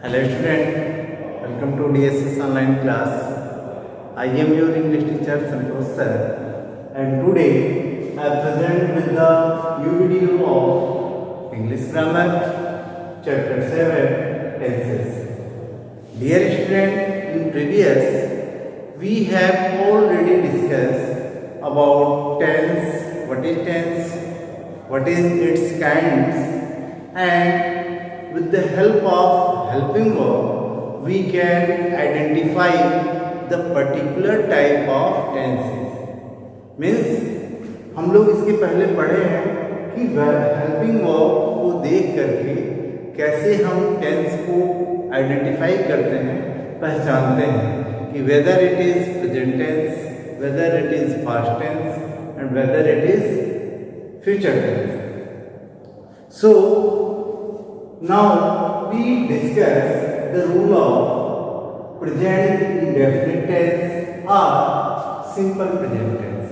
Hello student, welcome to DSS online class. I am your English teacher Santosh sir, and today I present with the new video of English grammar chapter 7 tenses. Dear student, in previous we have already discussed about tense, what is its kinds, and with the help of helping verb, we can identify the particular type of tenses. Means हम लोग इसके पहले पढ़े हैं कि helping verb को देख करके कैसे हम टेंस को आइडेंटिफाई करते हैं, पहचानते हैं कि whether it is present tense, whether it is past tense and whether it is future tense. So now we discuss the rule of present indefinite tense or simple present tense.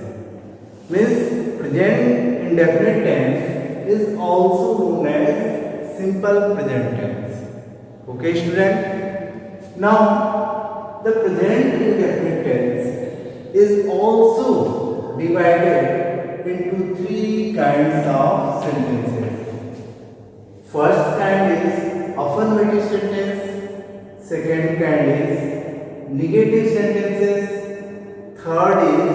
Means present indefinite tense is also known as simple present tense. Okay student? Now the present indefinite tense is also divided into three kinds of sentences. First kind is affirmative sentence, second kind is negative sentences, third is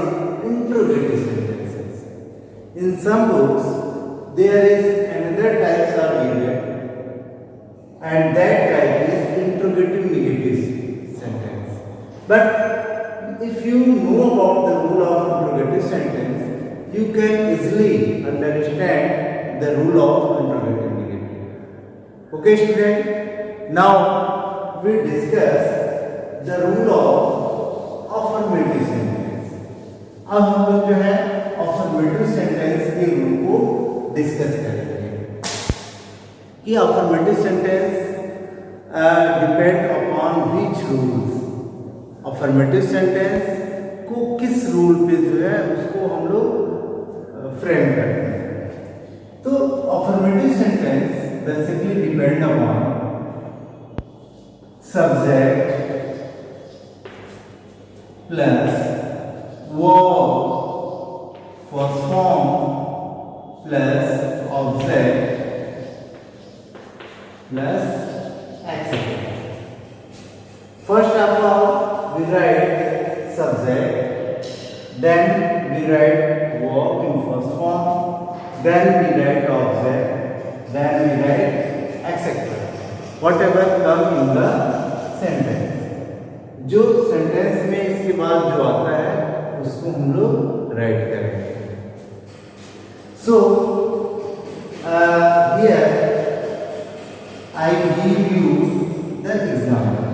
interrogative sentences. In some books there is another types are given, and that type is interrogative negative sentence. But if you know about the rule of interrogative sentence, you can easily understand the rule of interrogative. Okay student, now we discuss the rule of affirmative sentence. अब हम लोग जो है affirmative sentence के rule को discuss करेंगे कि affirmative sentence depend upon which rules. affirmative sentence को किस रूल पे जो है उसको हम लोग फ्रेम करते हैं. तो affirmative sentence basically depend upon subject plus verb first form plus object plus etc. First of all we write subject, then we write verb in first form, then we write object, then we write etc. Whatever come in the sentence. जो sentence में इसके बाद जो आता है उसको हम लोग राइट करेंगे. So here I give you the example.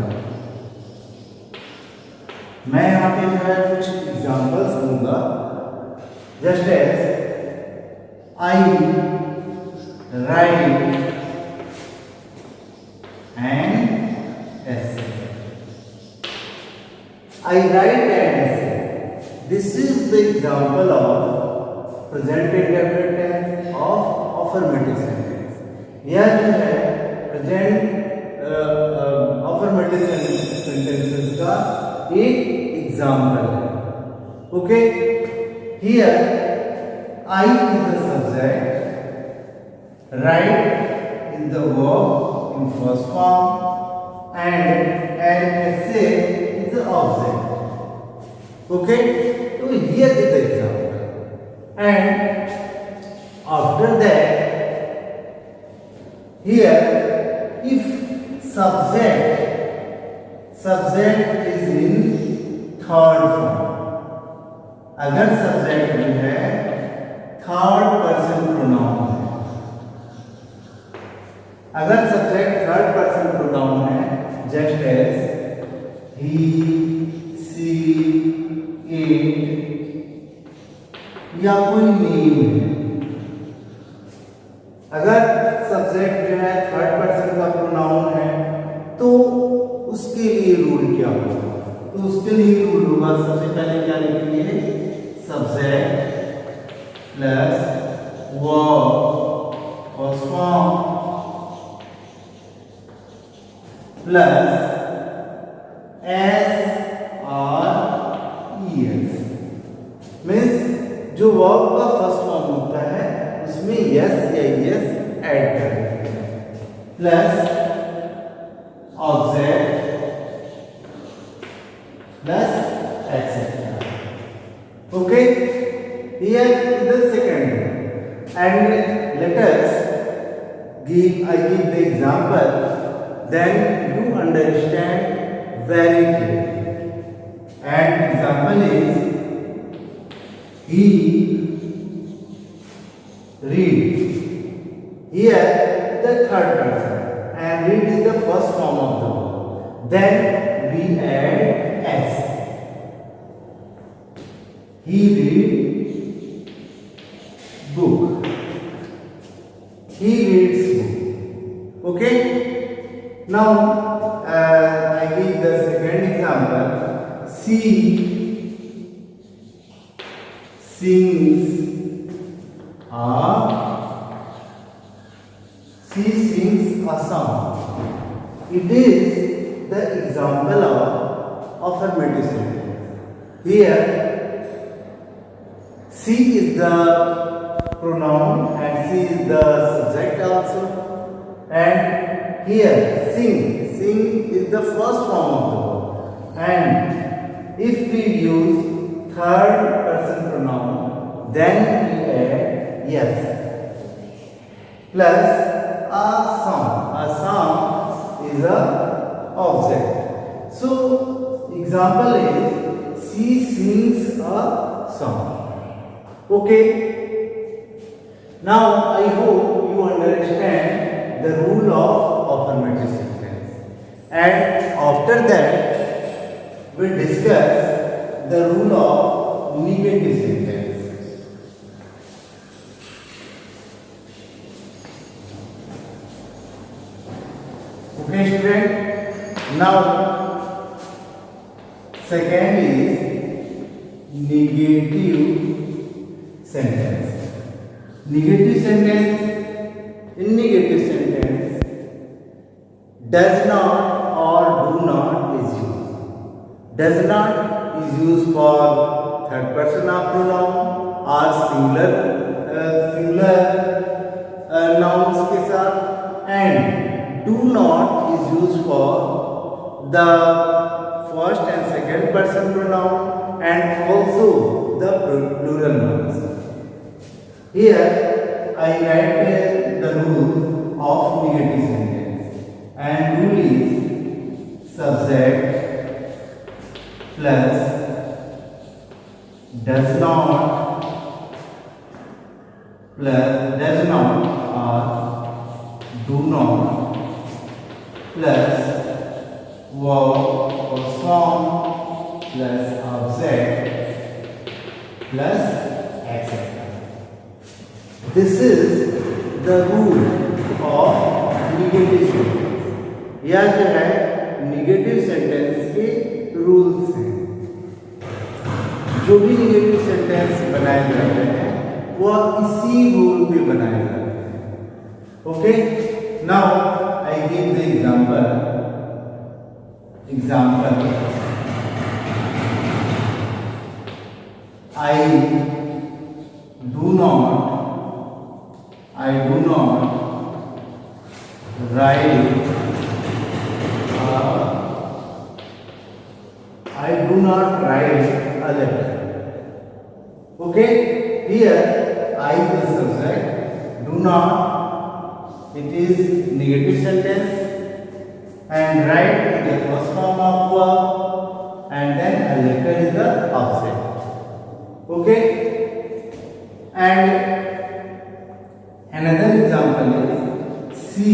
मैं यहाँ पे जो है कुछ एग्जाम्पल्स दूंगा. Just as I write an essay. I write an essay. This is the example of present indefinite tense of affirmative sentence. यह जो है present affirmative sentences का एक example है. Okay? Here I is the subject, write in the verb in first form, and an essay is the object. Okay? So here is the example. And after that, here if subject is in third form, अगर subject जो है third person pronoun है, अगर subject third person pronoun है just as he, she, it या कोई name है, अगर सब्जेक्ट जो है थर्ड पर्सन का प्रोनाउन है तो उसके लिए रूल क्या होगा? तो उसके लिए रूल होगा सबसे पहले क्या लिखेंगे? Subject plus verb first form plus s r e s means जो वर्ब का फर्स्ट फॉर्म होता है उसमें यस या यस ऐड करेंगे plus object plus etcetera. Okay, here is the second and let us give the example, then you understand very clearly. And example is he reads. Here the third person and read is the first form of the verb. Then we add s. He reads book. He reads book. Okay. Now I give the second example. She sings a song. It is the example of affirmative sentence. Here she is the pronoun and she is the subject also. And here sing is the first form of the verb. And if we use third person pronoun, then we add yes plus a song. A song is a object. So example is she sings a song. Okay. Now I hope you understand the rule of affirmative sentence. And after that we discuss the rule of negative sentence. Okay, student. Now second is negative sentence. Negative sentence. In negative sentence, does not or do not is used. Does not is used for third person of pronoun or singular nouns के साथ, and do not is used for the first and second person pronoun and also the plural nouns. Here I write the rule of negative sentence, and rule is subject plus does not or do not plus verb or song plus object plus etc. This is the rule of negative sentence. यह जो है negative sentence के rules हैं. जो भी negative sentence बनाए जाते हैं वह इसी rule पे बनाए जाते हैं. Okay? Now I give the example. I do not write a letter. Okay, here I is the subject, do not, it is negative sentence, and write is the first form of verb, and then a letter is the object. Okay, and another example is she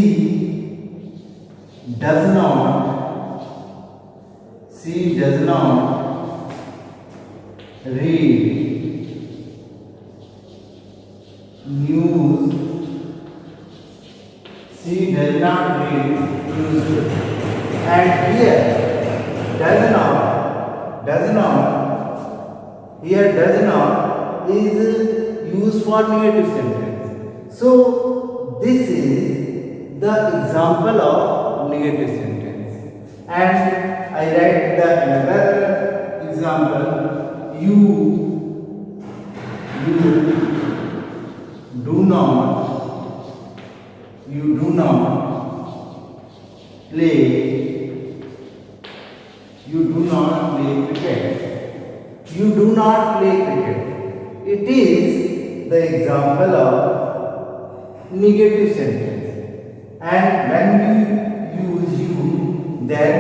does not read news. She does not read news. And here does not is used for negative sentence. So this is the example of negative sentence. And I write the another example. You do not play. You do not play cricket. You do not play cricket. It is the example of negative sentence. And when we use you, then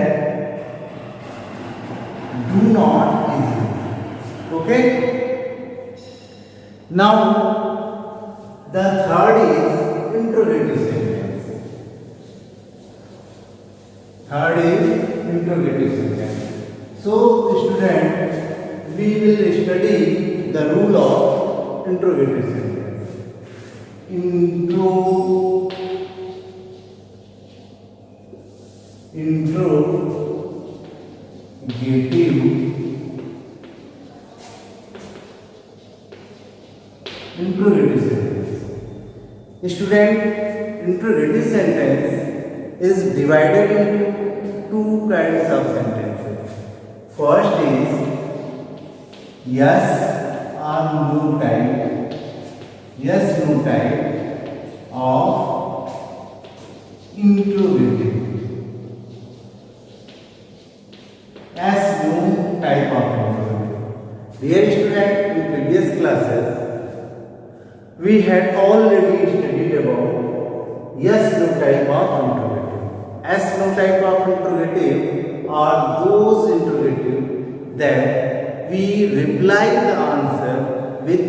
do not is used. Okay? Now, the third is interrogative sentence. Third is interrogative sentence. So, student, we will study the rule of interrogative sentence. Interrogative sentence. Student, interrogative sentence is divided into two kinds of sentences. First is yes or no type. Yes, no type of interrogative. Yes, no type of interrogative. Dear student, in previous classes, we had already studied about yes, no type of interrogative. Yes, no type of interrogative are those interrogative that we reply the answer with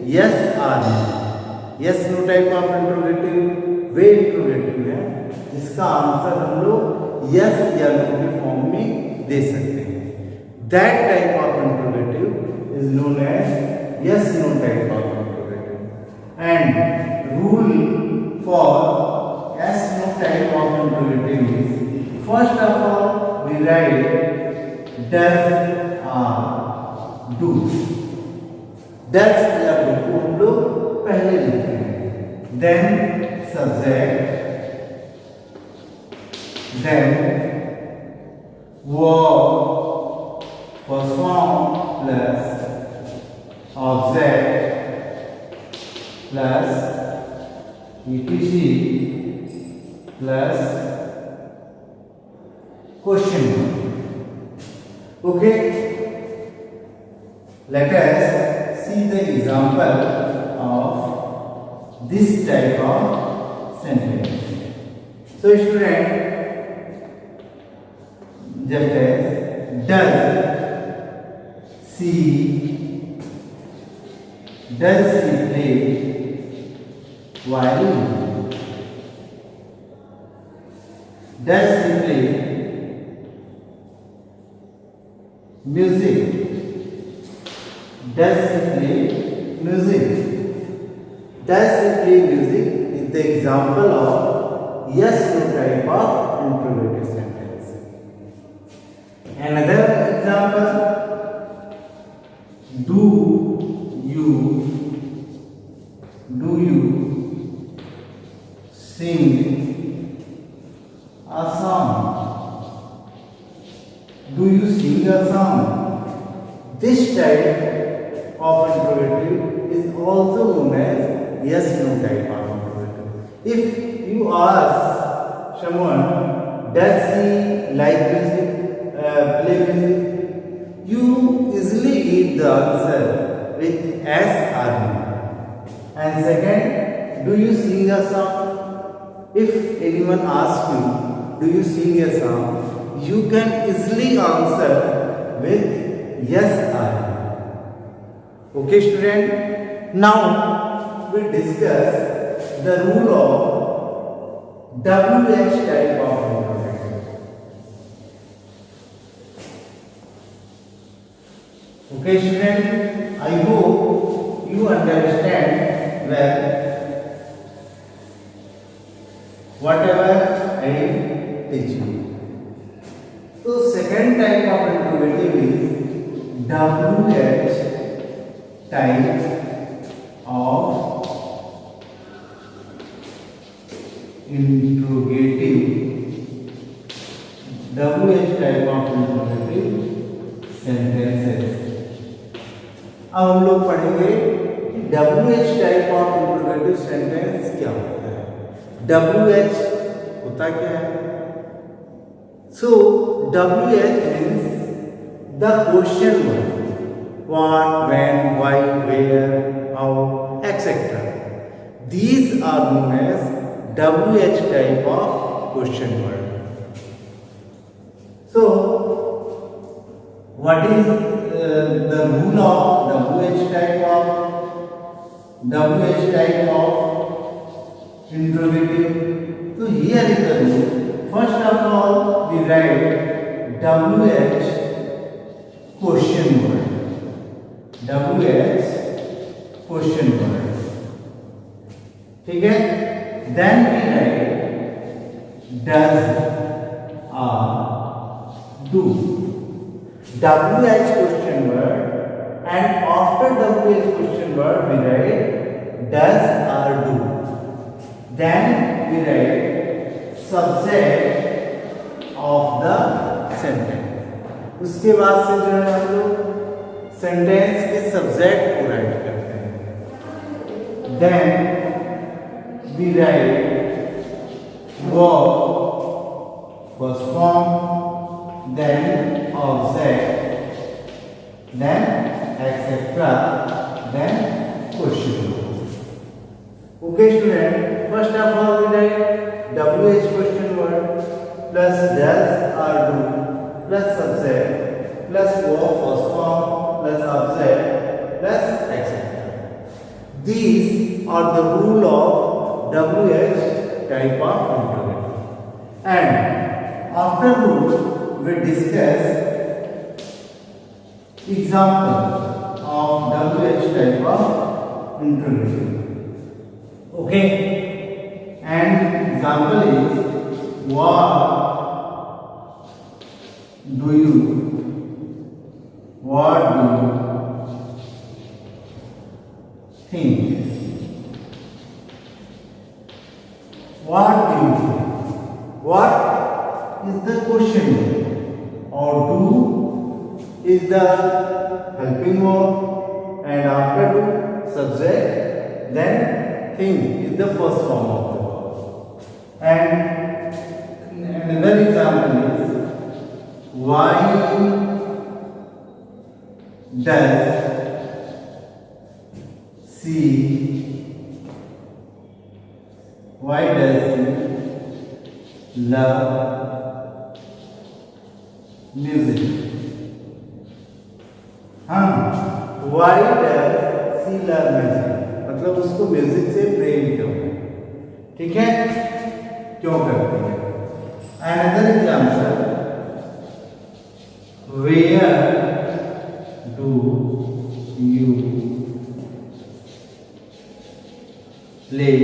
yes or no. Yes, no type of interrogative way interrogative है जिसका answer हम लोग yes या no के form में दे सकते हैं. That type of interrogative is known as yes no type of interrogative. And rule for yes no type of interrogative is, first of all we write does or do. Does या do को हम लोग पहले लिखते हैं. Then subject, then verb, first form plus object plus etc plus question mark. Okay, let us see the example of this type of sentence. So student, just as does she play violin? Does she play music? Does she play music? Does she play music is the example of yes no type of interrogative sentence. Another example, do you sing a song? Do you sing a song? This type of interrogative is also known as yes no type of interrogative. If you ask someone, does he like music, play music, you easily give the answer with yes or no. And second, do you sing a song? If anyone asks you, do you sing a song, you can easily answer with yes or no. Okay student, now we discuss the rule of WH type of interrogative. Okay student, I hope you understand well whatever I am teaching. So second type of interrogative is WH type of interrogative. WH type of interrogative sentences. अब हम लोग पढ़ेंगे कि WH type of interrogative sentence क्या होता है। WH होता क्या है? So WH means the question word. What, when, why, where, how, etc. These are known as WH type of question word. So, what is the rule of WH type of interrogative? So here is the rule. First of all, we write WH question word. WH question word. ठीक है? Then we write does, are, do. WH question word, and after WH question word we write does, are, do. Then we write subject of the sentence. उसके बाद से जो है हम लोग sentence के सब्जेक्ट को राइट करते हैं। Then we write verb first form, then object, then etcetera, then question. Okay student, first of all we write WH question word plus does, are, do plus subject plus verb first form plus object plus etc. These are the rule of WH type of interrogative. And after rule we discuss example of WH type of interrogative. Okay, and example is what do you think? What do you think? What is the question, or do is the helping verb, and after do subject, then think is the first form of the verb. And another example is why does she love music? हाँ, why does she love music? मतलब उसको music से प्रेम क्यों है? ठीक है, क्यों करती है? Another example, where do you play?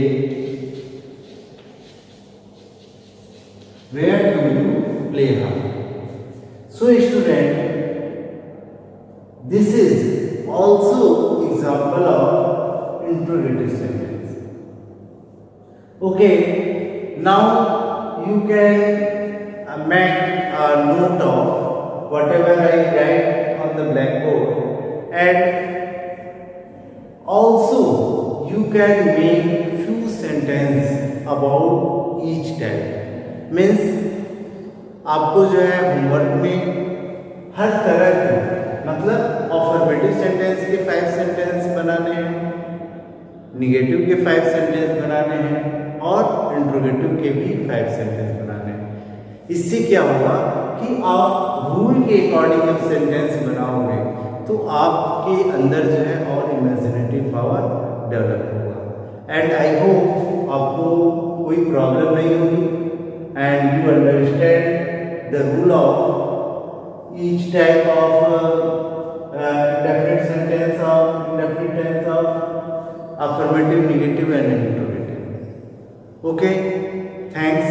Where do you play hard? So student, this is also example of interrogative sentence. Okay, now you can make a note of whatever I write on the blackboard, and also you can make few sentences about each type. Means आपको जो है homework में हर तरह के मतलब affirmative sentence के 5 sentence बनाने हैं, निगेटिव के 5 सेंटेंस बनाने हैं, और इंट्रोगेटिव के भी 5 सेंटेंस बनाने हैं। इससे क्या होगा कि आप रूल के अकॉर्डिंग जब सेंटेंस बनाओगे तो आपके अंदर जो है और इमेजिनेटिव पावर डेवलप होगा। एंड आई होप आपको कोई प्रॉब्लम नहीं होगी, and you understand the rule of each type of definite sentence or indefinite tense of affirmative, negative and interrogative. Okay, thanks.